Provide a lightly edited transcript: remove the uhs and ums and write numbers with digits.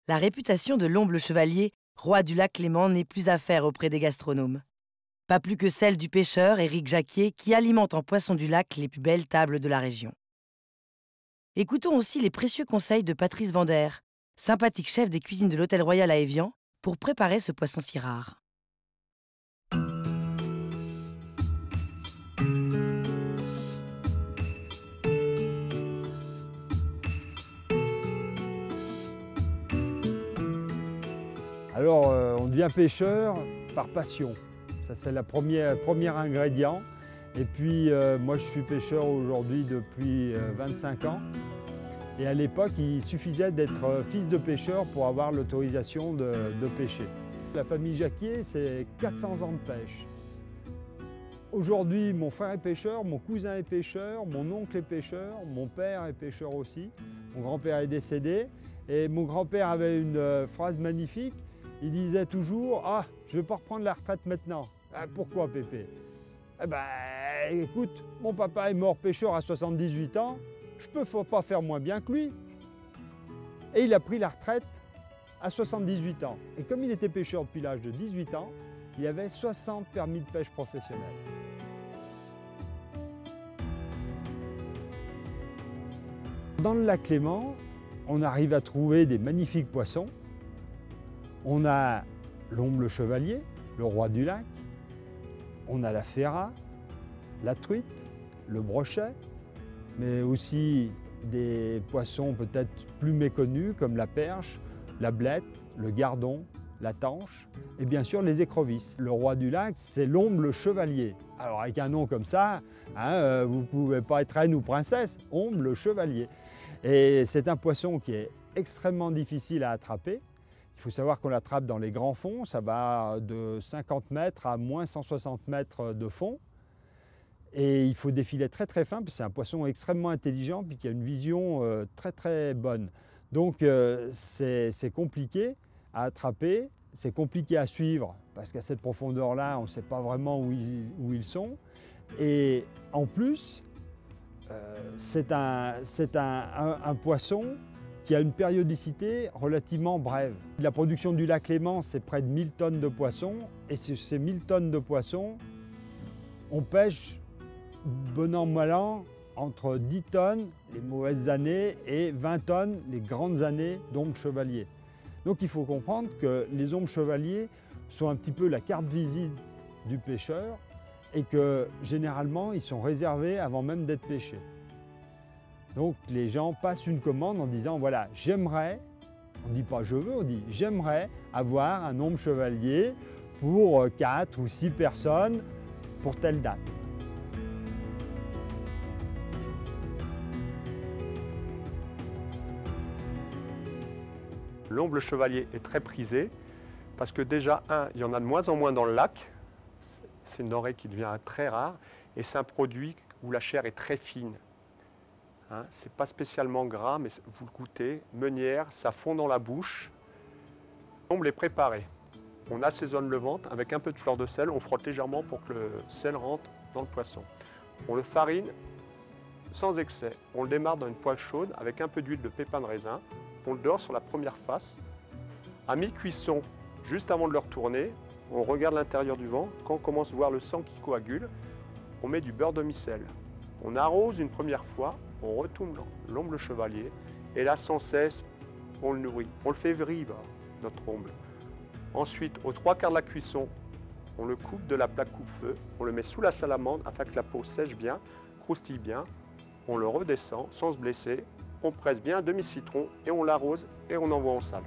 La réputation de l'omble chevalier, roi du lac Léman, n'est plus à faire auprès des gastronomes. Pas plus que celle du pêcheur Éric Jacquier, qui alimente en poissons du lac les plus belles tables de la région. Écoutons aussi les précieux conseils de Patrice Vander, sympathique chef des cuisines de l'Hôtel Royal à Évian, pour préparer ce poisson si rare. Alors, on devient pêcheur par passion. Ça, c'est le premier ingrédient. Et puis, moi, je suis pêcheur aujourd'hui depuis 25 ans. Et à l'époque, il suffisait d'être fils de pêcheur pour avoir l'autorisation de pêcher. La famille Jacquier, c'est 400 ans de pêche. Aujourd'hui, mon frère est pêcheur, mon cousin est pêcheur, mon oncle est pêcheur, mon père est pêcheur aussi. Mon grand-père est décédé. Et mon grand-père avait une phrase magnifique. Il disait toujours « Ah, je ne vais pas reprendre la retraite maintenant. Ah, » Pourquoi, Pépé? Eh ben, écoute, mon papa est mort pêcheur à 78 ans. Je ne peux pas faire moins bien que lui. Et il a pris la retraite à 78 ans. Et comme il était pêcheur depuis l'âge de 18 ans, il avait 60 permis de pêche professionnels. Dans le lac Léman, on arrive à trouver des magnifiques poissons. On a l'omble chevalier, le roi du lac. On a la ferra, la truite, le brochet, mais aussi des poissons peut-être plus méconnus comme la perche, la blette, le gardon, la tanche et bien sûr les écrevisses. Le roi du lac, c'est l'omble chevalier. Alors avec un nom comme ça, hein, vous ne pouvez pas être reine ou princesse, omble chevalier. Et c'est un poisson qui est extrêmement difficile à attraper. Il faut savoir qu'on l'attrape dans les grands fonds, ça va de 50 mètres à moins 160 mètres de fond. Et il faut des filets très très fins, puis c'est un poisson extrêmement intelligent, puis qui a une vision très très bonne. Donc c'est compliqué à attraper, c'est compliqué à suivre, parce qu'à cette profondeur-là, on ne sait pas vraiment où ils sont. Et en plus, c'est un poisson qui a une périodicité relativement brève. La production du lac Léman, c'est près de 1000 tonnes de poissons. Et sur ces 1000 tonnes de poissons, on pêche, bon an, mal an, entre 10 tonnes les mauvaises années et 20 tonnes les grandes années d'omble chevalier. Donc il faut comprendre que les ombres chevaliers sont un petit peu la carte visite du pêcheur et que généralement, ils sont réservés avant même d'être pêchés. Donc les gens passent une commande en disant voilà, j'aimerais, on ne dit pas je veux, on dit j'aimerais avoir un omble chevalier pour 4 ou 6 personnes pour telle date. L'omble chevalier est très prisé parce que déjà, il y en a de moins en moins dans le lac. C'est une denrée qui devient très rare et c'est un produit où la chair est très fine. Hein, c'est pas spécialement gras, mais vous le goûtez, meunière, ça fond dans la bouche. L'omble est préparé. On assaisonne le ventre avec un peu de fleur de sel, on frotte légèrement pour que le sel rentre dans le poisson. On le farine sans excès. On le démarre dans une poêle chaude avec un peu d'huile de pépins de raisin. On le dore sur la première face. À mi-cuisson, juste avant de le retourner, on regarde l'intérieur du ventre. Quand on commence à voir le sang qui coagule, on met du beurre de micelle. On arrose une première fois, on retourne l'omble chevalier et là, sans cesse, on le nourrit. On le fait vivre, notre omble. Ensuite, aux 3/4 de la cuisson, on le coupe de la plaque coupe-feu, on le met sous la salamandre afin que la peau sèche bien, croustille bien. On le redescend sans se blesser, on presse bien un demi-citron et on l'arrose et on envoie en salle.